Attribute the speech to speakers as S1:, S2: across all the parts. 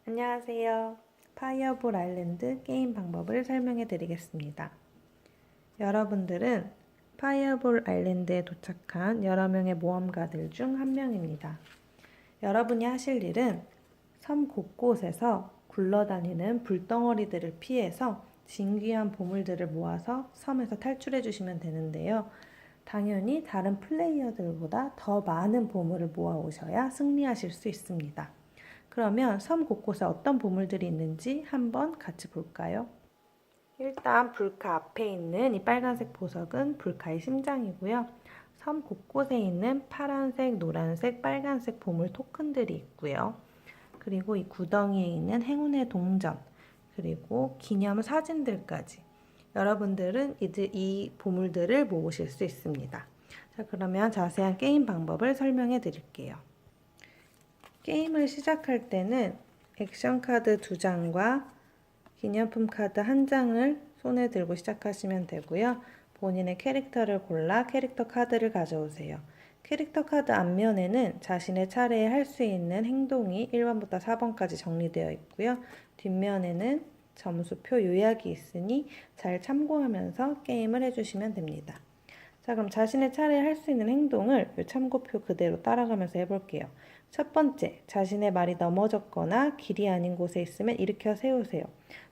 S1: 안녕하세요. 파이어볼 아일랜드 게임 방법을 설명해 드리겠습니다. 여러분들은 파이어볼 아일랜드에 도착한 여러 명의 모험가들 중 한 명입니다. 여러분이 하실 일은 섬 곳곳에서 굴러다니는 불덩어리들을 피해서 진귀한 보물들을 모아서 섬에서 탈출해 주시면 되는데요. 당연히 다른 플레이어들보다 더 많은 보물을 모아 오셔야 승리하실 수 있습니다. 그러면 섬 곳곳에 어떤 보물들이 있는지 한번 같이 볼까요? 일단 불카 앞에 있는 이 빨간색 보석은 불카의 심장이고요. 섬 곳곳에 있는 파란색, 노란색, 빨간색 보물 토큰들이 있고요. 그리고 이 구덩이에 있는 행운의 동전, 그리고 기념 사진들까지 여러분들은 이 보물들을 모으실 수 있습니다. 자, 그러면 자세한 게임 방법을 설명해 드릴게요. 게임을 시작할 때는 액션 카드 2장과 기념품 카드 1장을 손에 들고 시작하시면 되고요. 본인의 캐릭터를 골라 캐릭터 카드를 가져오세요. 캐릭터 카드 앞면에는 자신의 차례에 할 수 있는 행동이 1번부터 4번까지 정리되어 있고요. 뒷면에는 점수표 요약이 있으니 잘 참고하면서 게임을 해주시면 됩니다. 자, 그럼 자신의 차례에 할 수 있는 행동을 이 참고표 그대로 따라가면서 해볼게요. 첫 번째, 자신의 말이 넘어졌거나 길이 아닌 곳에 있으면 일으켜 세우세요.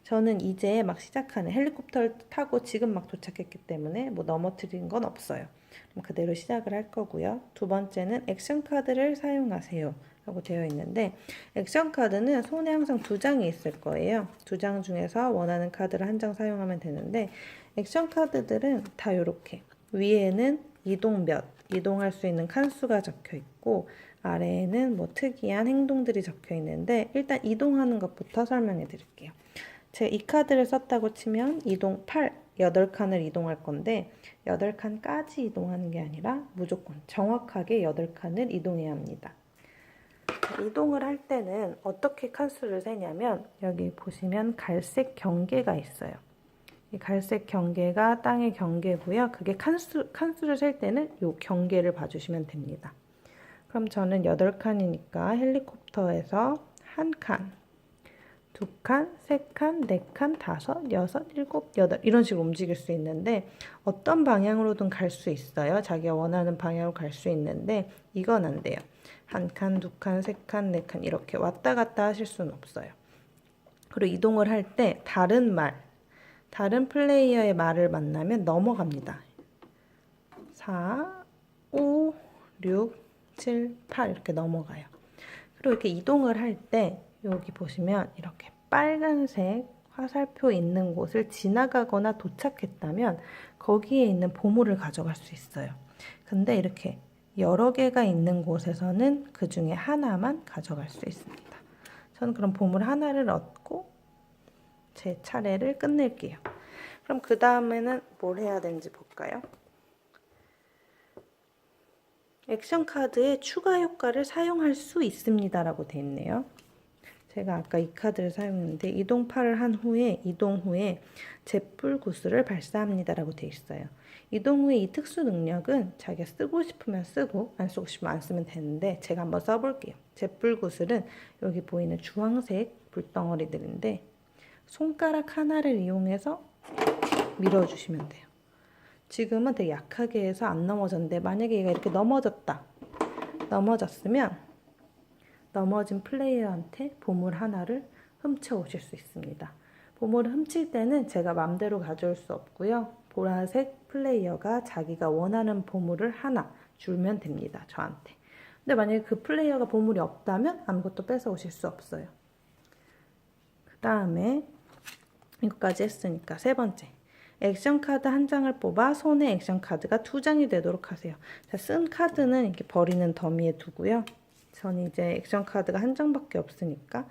S1: 저는 이제 막 시작하는 헬리콥터를 타고 지금 막 도착했기 때문에 뭐 넘어뜨린 건 없어요. 그럼 그대로 시작을 할 거고요. 두 번째는 액션 카드를 사용하세요 라고 되어 있는데, 액션 카드는 손에 항상 2장이 있을 거예요. 2장 중에서 원하는 카드를 1장 사용하면 되는데, 액션 카드들은 다 이렇게 위에는 이동몇, 이동할 수 있는 칸수가 적혀 있고 아래에는 뭐 특이한 행동들이 적혀 있는데, 일단 이동하는 것부터 설명해 드릴게요. 제가 이 카드를 썼다고 치면 이동 8칸을 이동할 건데 8칸까지 이동하는 게 아니라 무조건 정확하게 8칸을 이동해야 합니다. 이동을 할 때는 어떻게 칸수를 세냐면 여기 보시면 갈색 경계가 있어요. 이 갈색 경계가 땅의 경계고요. 그게 칸수를 셀 때는 이 경계를 봐주시면 됩니다. 그럼 저는 8칸이니까 헬리콥터에서 1칸, 2칸, 3칸, 4칸, 5, 6, 7, 8 이런 식으로 움직일 수 있는데 어떤 방향으로든 갈 수 있어요. 자기가 원하는 방향으로 갈 수 있는데 이건 안 돼요. 1칸, 2칸, 3칸, 4칸 이렇게 왔다 갔다 하실 수는 없어요. 그리고 이동을 할 때 다른 플레이어의 말을 만나면 넘어갑니다. 4, 5, 6, 7, 8 이렇게 넘어가요. 그리고 이렇게 이동을 할 때 여기 보시면 이렇게 빨간색 화살표 있는 곳을 지나가거나 도착했다면 거기에 있는 보물을 가져갈 수 있어요. 근데 이렇게 여러 개가 있는 곳에서는 그 중에 하나만 가져갈 수 있습니다. 저는 그럼 보물 하나를 얻고 제 차례를 끝낼게요. 그럼 그 다음에는 뭘 해야 되는지 볼까요? 액션 카드에 추가 효과를 사용할 수 있습니다 라고 되어 있네요. 제가 아까 이 카드를 사용했는데 이동파를 한 후에 이동 후에 잿불 구슬을 발사합니다 라고 되어 있어요. 이동 후에 이 특수 능력은 자기가 쓰고 싶으면 쓰고 안 쓰고 싶으면 안 쓰면 되는데 제가 한번 써볼게요. 잿불 구슬은 여기 보이는 주황색 불덩어리들인데 손가락 하나를 이용해서 밀어주시면 돼요. 지금은 되게 약하게 해서 안 넘어졌는데 만약에 얘가 이렇게 넘어졌으면 넘어진 플레이어한테 보물 하나를 훔쳐 오실 수 있습니다. 보물을 훔칠 때는 제가 맘대로 가져올 수 없고요. 보라색 플레이어가 자기가 원하는 보물을 하나 주면 됩니다. 저한테. 근데 만약에 그 플레이어가 보물이 없다면 아무것도 뺏어 오실 수 없어요. 그 다음에 이거까지 했으니까 세 번째. 액션 카드 1장을 뽑아 손에 액션 카드가 2장이 되도록 하세요. 자, 쓴 카드는 이렇게 버리는 더미에 두고요. 저는 이제 액션 카드가 1장밖에 없으니까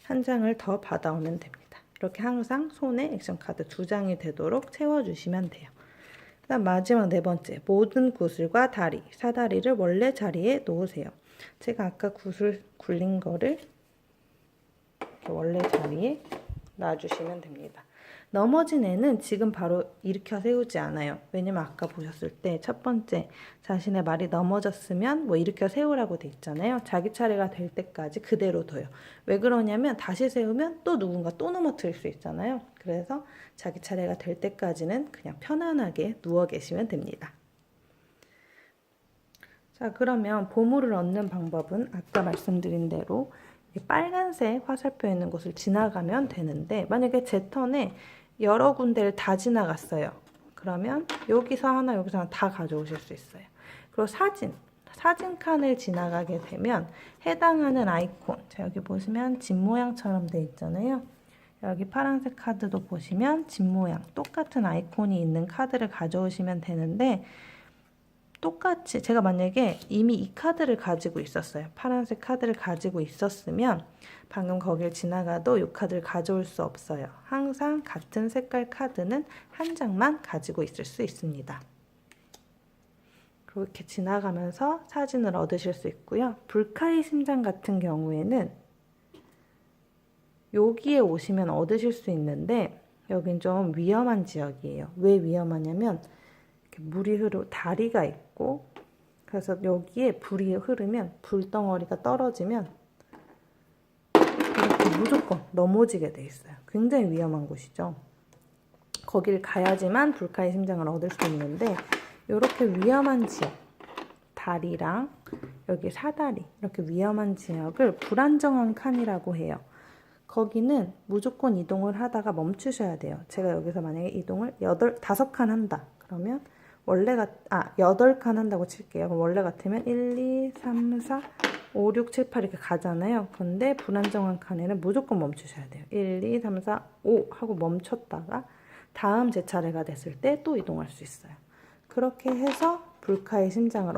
S1: 1장을 더 받아오면 됩니다. 이렇게 항상 손에 액션 카드 2장이 되도록 채워주시면 돼요. 그 다음 마지막 네 번째, 모든 구슬과 다리, 사다리를 원래 자리에 놓으세요. 제가 아까 구슬 굴린 거를 이렇게 원래 자리에 놔주시면 됩니다. 넘어진 애는 지금 바로 일으켜 세우지 않아요. 왜냐면 아까 보셨을 때 첫 번째 자신의 말이 넘어졌으면 뭐 일으켜 세우라고 돼 있잖아요. 자기 차례가 될 때까지 그대로 둬요. 왜 그러냐면 다시 세우면 또 누군가 또 넘어뜨릴 수 있잖아요. 그래서 자기 차례가 될 때까지는 그냥 편안하게 누워 계시면 됩니다. 자, 그러면 보물을 얻는 방법은 아까 말씀드린 대로 빨간색 화살표 있는 곳을 지나가면 되는데, 만약에 제 턴에 여러 군데를 다 지나갔어요. 그러면 여기서 하나 다 가져오실 수 있어요. 그리고 사진 칸을 지나가게 되면 해당하는 아이콘, 자, 여기 보시면 집 모양처럼 돼 있잖아요. 여기 파란색 카드도 보시면 집 모양 똑같은 아이콘이 있는 카드를 가져오시면 되는데, 똑같이 제가 만약에 이미 이 카드를 가지고 있었어요. 파란색 카드를 가지고 있었으면 방금 거길 지나가도 이 카드를 가져올 수 없어요. 항상 같은 색깔 카드는 한 장만 가지고 있을 수 있습니다. 그렇게 지나가면서 사진을 얻으실 수 있고요. 불카의 심장 같은 경우에는 여기에 오시면 얻으실 수 있는데, 여긴 좀 위험한 지역이에요. 왜 위험하냐면 물이 흐르고 다리가 있고, 그래서 여기에 불이 흐르면 불덩어리가 떨어지면 이렇게 무조건 넘어지게 돼 있어요. 굉장히 위험한 곳이죠. 거길 가야지만 불카의 심장을 얻을 수 있는데, 이렇게 위험한 지역, 다리랑 여기 사다리, 이렇게 위험한 지역을 불안정한 칸이라고 해요. 거기는 무조건 이동을 하다가 멈추셔야 돼요. 제가 여기서 만약에 이동을 5칸 한다. 그러면 8칸 한다고 칠게요. 그럼 원래 같으면 1, 2, 3, 4, 5, 6, 7, 8 이렇게 가잖아요. 근데 불안정한 칸에는 무조건 멈추셔야 돼요. 1, 2, 3, 4, 5 하고 멈췄다가 다음 제 차례가 됐을 때 또 이동할 수 있어요. 그렇게 해서 불카의 심장을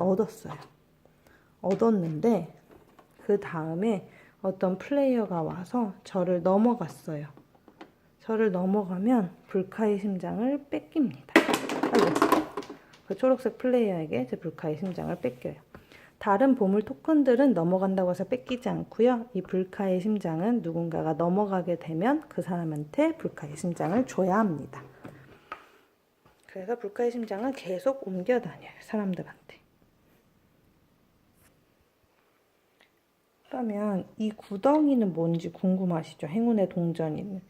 S1: 얻었는데, 그 다음에 어떤 플레이어가 와서 저를 넘어갔어요. 저를 넘어가면 불카의 심장을 뺏깁니다. 그 초록색 플레이어에게 제 불카의 심장을 뺏겨요. 다른 보물 토큰들은 넘어간다고 해서 뺏기지 않고요. 이 불카의 심장은 누군가가 넘어가게 되면 그 사람한테 불카의 심장을 줘야 합니다. 그래서 불카의 심장은 계속 옮겨 다녀요, 사람들한테. 그러면 이 구덩이는 뭔지 궁금하시죠? 행운의 동전이는.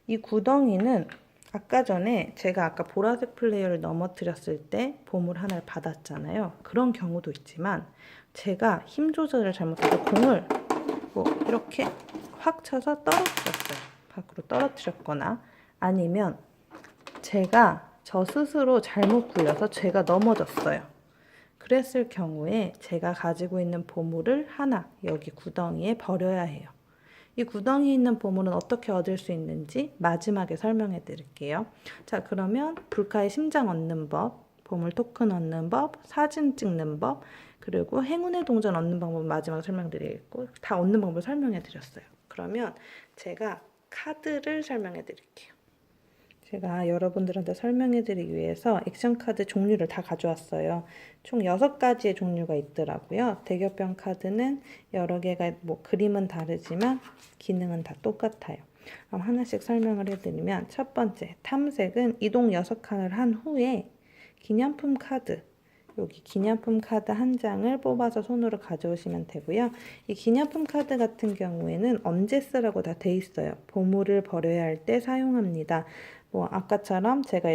S1: 이 구덩이는 아까 전에 제가 아까 보라색 플레이어를 넘어뜨렸을 때 보물 하나를 받았잖아요. 그런 경우도 있지만 제가 힘 조절을 잘못해서 공을 뭐 이렇게 확 쳐서 떨어뜨렸어요. 밖으로 떨어뜨렸거나, 아니면 제가 저 스스로 잘못 굴려서 제가 넘어졌어요. 그랬을 경우에 제가 가지고 있는 보물을 하나 여기 구덩이에 버려야 해요. 이 구덩이에 있는 보물은 어떻게 얻을 수 있는지 마지막에 설명해 드릴게요. 자, 그러면 불카의 심장 얻는 법, 보물 토큰 얻는 법, 사진 찍는 법, 그리고 행운의 동전 얻는 방법은 마지막에 설명드리겠고, 다 얻는 방법을 설명해 드렸어요. 그러면 제가 카드를 설명해 드릴게요. 제가 여러분들한테 설명해 드리기 위해서 액션 카드 종류를 다 가져왔어요. 총 6가지의 종류가 있더라고요. 대격변 카드는 여러 개가 뭐 그림은 다르지만 기능은 다 똑같아요. 그럼 하나씩 설명을 해드리면, 첫 번째 탐색은 이동 6칸을 한 후에 기념품 카드, 여기 기념품 카드 한 장을 뽑아서 손으로 가져오시면 되고요. 이 기념품 카드 같은 경우에는 언제 쓰라고 다 돼 있어요. 보물을 버려야 할 때 사용합니다. 뭐 아까처럼 제가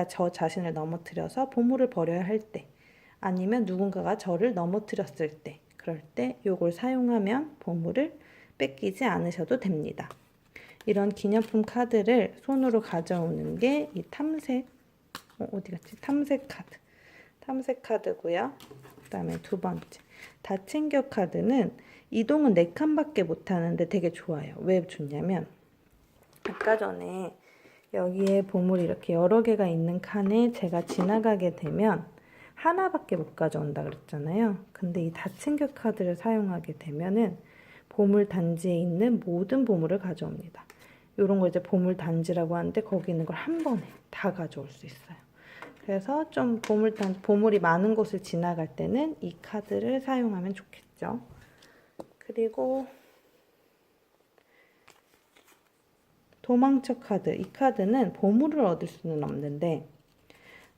S1: 저 자신을 넘어뜨려서 보물을 버려야 할 때, 아니면 누군가가 저를 넘어뜨렸을 때, 그럴 때 요걸 사용하면 보물을 뺏기지 않으셔도 됩니다. 이런 기념품 카드를 손으로 가져오는 게 이 탐색 카드. 탐색 카드고요. 그 다음에 두 번째 다 챙겨 카드는 이동은 4칸밖에 못하는데 되게 좋아요. 왜 좋냐면, 아까 전에 여기에 보물이 이렇게 여러 개가 있는 칸에 제가 지나가게 되면 하나밖에 못 가져온다 그랬잖아요. 근데 이 다 챙겨 카드를 사용하게 되면은 보물 단지에 있는 모든 보물을 가져옵니다. 이런 거 이제 보물 단지라고 하는데, 거기 있는 걸 한 번에 다 가져올 수 있어요. 그래서 좀 보물이 많은 곳을 지나갈 때는 이 카드를 사용하면 좋겠죠. 그리고 도망쳐 카드. 이 카드는 보물을 얻을 수는 없는데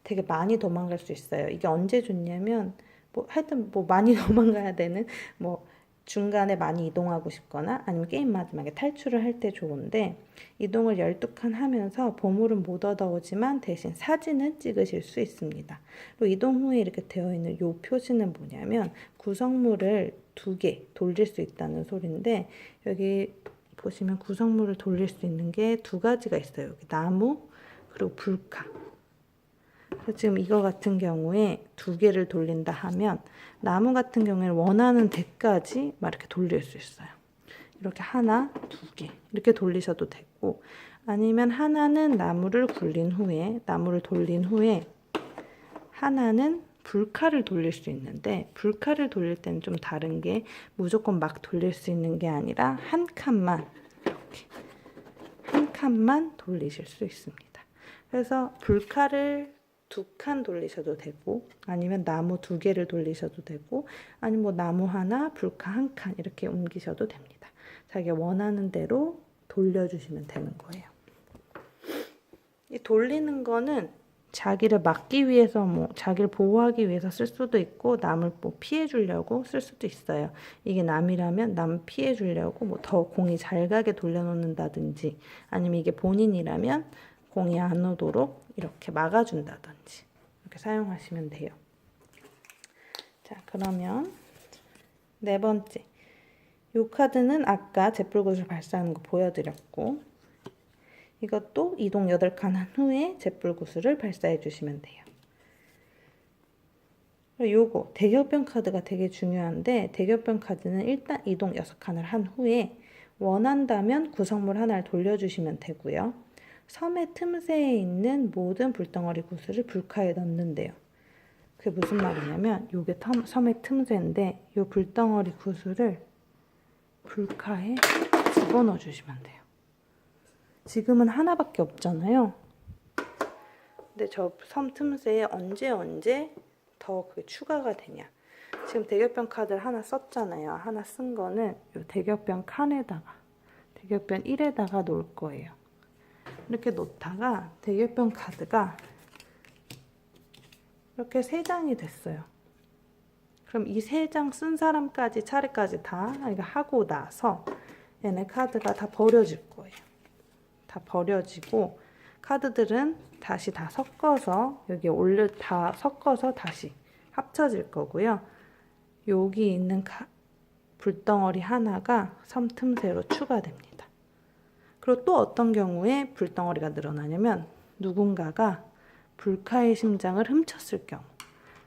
S1: 되게 많이 도망갈 수 있어요. 이게 언제 좋냐면 뭐 하여튼 뭐 많이 도망가야 되는 뭐 중간에 많이 이동하고 싶거나 아니면 게임 마지막에 탈출을 할 때 좋은데 이동을 12칸 하면서 보물은 못 얻어오지만 대신 사진은 찍으실 수 있습니다. 그리고 이동 후에 이렇게 되어 있는 이 표시는 뭐냐면 구성물을 2개 돌릴 수 있다는 소리인데 여기 보시면 구성물을 돌릴 수 있는 게 2가지가 있어요. 여기 나무 그리고 불카. 지금 이거 같은 경우에 2개를 돌린다 하면 나무 같은 경우에는 원하는 데까지 막 이렇게 돌릴 수 있어요. 이렇게 하나, 2개 이렇게 돌리셔도 되고 아니면 하나는 나무를 돌린 후에 하나는 불카를 돌릴 수 있는데 불카를 돌릴 때는 좀 다른 게 무조건 막 돌릴 수 있는 게 아니라 한 칸만 이렇게 한 칸만 돌리실 수 있습니다. 그래서 불카를 2칸 돌리셔도 되고 아니면 나무 2개를 돌리셔도 되고 아니면 뭐 나무 하나, 불카 1칸 이렇게 옮기셔도 됩니다. 자기가 원하는 대로 돌려주시면 되는 거예요. 이 돌리는 거는 자기를 막기 위해서 뭐 자기를 보호하기 위해서 쓸 수도 있고 남을 뭐 피해 주려고 쓸 수도 있어요. 이게 남이라면 남 피해 주려고 뭐 더 공이 잘 가게 돌려놓는다든지 아니면 이게 본인이라면 공이 안 오도록 이렇게 막아준다든지 이렇게 사용하시면 돼요. 자, 그러면 4번째. 이 카드는 아까 잿불구슬 발사하는 거 보여드렸고 이것도 이동 8칸 한 후에 잿불구슬을 발사해 주시면 돼요. 요거 대격변 카드가 되게 중요한데 대격변 카드는 일단 이동 6칸을 한 후에 원한다면 구성물 하나를 돌려주시면 되고요. 섬의 틈새에 있는 모든 불덩어리 구슬을 불카에 넣는데요. 그게 무슨 말이냐면 요게 섬의 틈새인데 요 불덩어리 구슬을 불카에 집어넣어 주시면 돼요. 지금은 하나밖에 없잖아요. 근데 저 섬 틈새에 언제 더 그게 추가가 되냐. 지금 대격변 카드를 하나 썼잖아요. 하나 쓴 거는 요 대격변 칸에다가 대격변 1에다가 놓을 거예요. 이렇게 놓다가 대격변 카드가 이렇게 3장이 됐어요. 그럼 이 3장 쓴 사람까지 차례까지 다 하고 나서 얘네 카드가 다 버려질 거예요. 다 버려지고 카드들은 다시 다 섞어서 여기 다 섞어서 다시 합쳐질 거고요. 여기 있는 불덩어리 하나가 섬 틈새로 추가됩니다. 그리고 또 어떤 경우에 불덩어리가 늘어나냐면 누군가가 불카의 심장을 훔쳤을 경우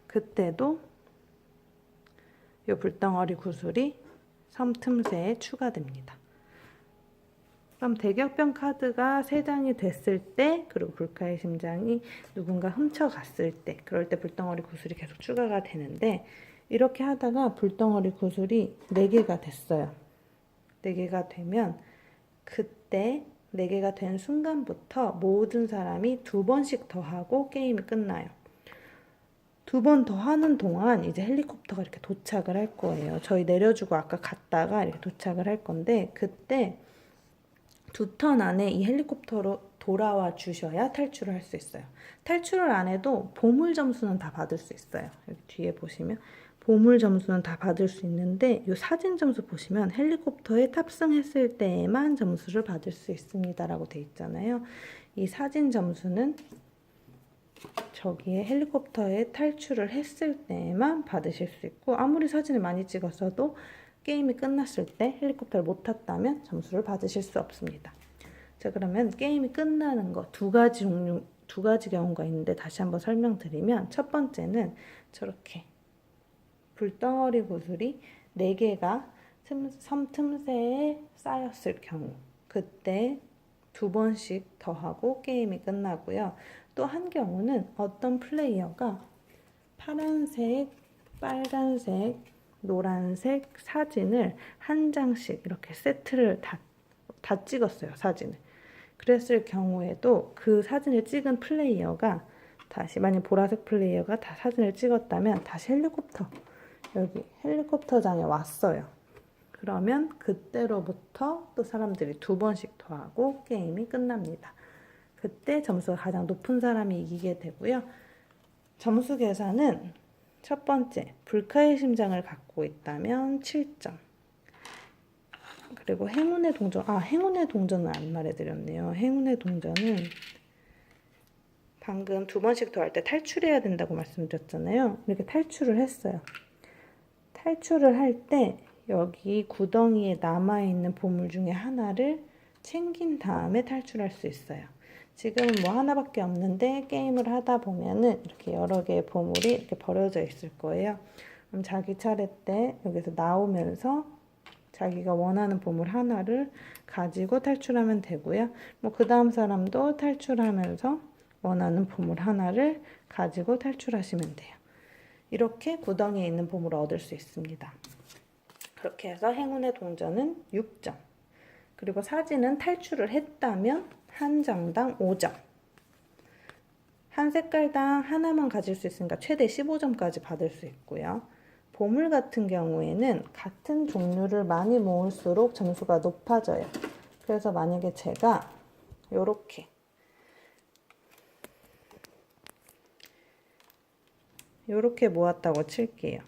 S1: 그때도 이 불덩어리 구슬이 섬 틈새에 추가됩니다. 그럼 대격변 카드가 3장이 됐을 때 그리고 불카의 심장이 누군가 훔쳐갔을 때 그럴 때 불덩어리 구슬이 계속 추가가 되는데 이렇게 하다가 불덩어리 구슬이 4개가 됐어요. 4개가 되면 그때 4개가 된 순간부터 모든 사람이 2번씩 더 하고 게임이 끝나요. 2번 더 하는 동안 이제 헬리콥터가 이렇게 도착을 할 거예요. 저희 내려주고 아까 갔다가 이렇게 도착을 할 건데 그때 2턴 안에 이 헬리콥터로 돌아와 주셔야 탈출을 할 수 있어요. 탈출을 안 해도 보물 점수는 다 받을 수 있어요. 여기 뒤에 보시면 보물 점수는 다 받을 수 있는데 이 사진 점수 보시면 헬리콥터에 탑승했을 때에만 점수를 받을 수 있습니다 라고 돼 있잖아요. 이 사진 점수는 저기에 헬리콥터에 탈출을 했을 때만 받으실 수 있고 아무리 사진을 많이 찍었어도 게임이 끝났을 때 헬리콥터를 못 탔다면 점수를 받으실 수 없습니다. 자, 그러면 게임이 끝나는 거 2가지 경우가 있는데 다시 한번 설명드리면 첫 번째는 저렇게 불덩어리 구슬이 4개가 섬 틈새에 쌓였을 경우 그때 2번씩 더 하고 게임이 끝나고요. 또 한 경우는 어떤 플레이어가 파란색, 빨간색, 노란색 사진을 한 장씩 이렇게 세트를 다 찍었어요. 사진을. 그랬을 경우에도 그 사진을 찍은 플레이어가 다시 만약 보라색 플레이어가 다 사진을 찍었다면 다시 여기 헬리콥터장에 왔어요. 그러면 그때로부터 또 사람들이 2번씩 더 하고 게임이 끝납니다. 그때 점수가 가장 높은 사람이 이기게 되고요. 점수 계산은 첫 번째, 불카의 심장을 갖고 있다면 7점. 그리고 행운의 동전, 행운의 동전은 안 말해드렸네요. 행운의 동전은 방금 2번씩 더 할 때 탈출해야 된다고 말씀드렸잖아요. 이렇게 탈출을 했어요. 탈출을 할 때 여기 구덩이에 남아있는 보물 중에 하나를 챙긴 다음에 탈출할 수 있어요. 지금은 뭐 하나밖에 없는데 게임을 하다 보면은 이렇게 여러 개의 보물이 이렇게 버려져 있을 거예요. 그럼 자기 차례 때 여기서 나오면서 자기가 원하는 보물 하나를 가지고 탈출하면 되고요. 뭐 그 다음 사람도 탈출하면서 원하는 보물 하나를 가지고 탈출하시면 돼요. 이렇게 구덩이에 있는 보물을 얻을 수 있습니다. 그렇게 해서 행운의 동전은 6점. 그리고 사진은 탈출을 했다면 한 장당 5점. 한 색깔당 하나만 가질 수 있으니까 최대 15점까지 받을 수 있고요. 보물 같은 경우에는 같은 종류를 많이 모을수록 점수가 높아져요. 그래서 만약에 제가 요렇게 모았다고 칠게요.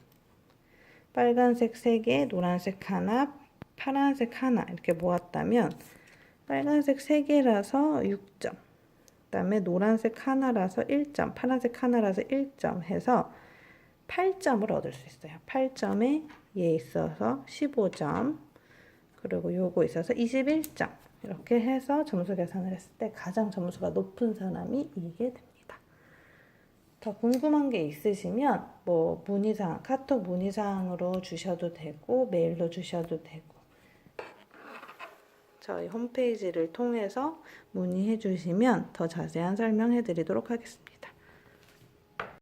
S1: 빨간색 3개, 노란색 하나, 파란색 하나 이렇게 모았다면 빨간색 3개라서 6점, 그 다음에 노란색 하나라서 1점, 파란색 하나라서 1점 해서 8점을 얻을 수 있어요. 8점에 얘 있어서 15점, 그리고 요거 있어서 21점. 이렇게 해서 점수 계산을 했을 때 가장 점수가 높은 사람이 이기게 됩니다. 더 궁금한 게 있으시면 뭐 문의사항, 카톡 문의사항으로 주셔도 되고 메일로 주셔도 되고 저희 홈페이지를 통해서 문의해 주시면 더 자세한 설명해 드리도록 하겠습니다.